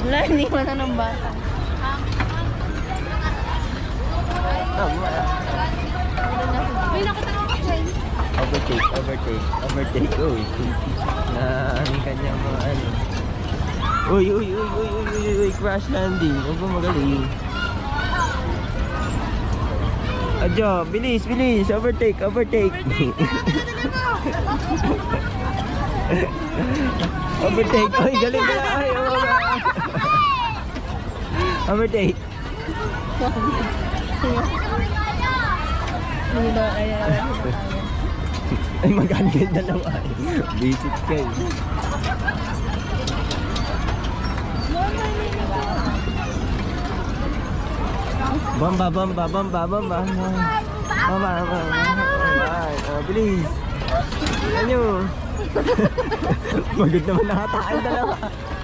Wala, iniwan na ng bata. May nakataro ka, Jen. Overtake. Uy, na ang kanyang mga ano. Uy, crash landing. Huwag mo magaling. Adyo, bilis. Overtake. Overtake. Uy, galing ka na. Ay, overtake. Hindi na kaya. Ay, maganda yung dalawa eh. Visit kayo. Bamba. Bilis. Ano? Magod naman nakataan dalawa.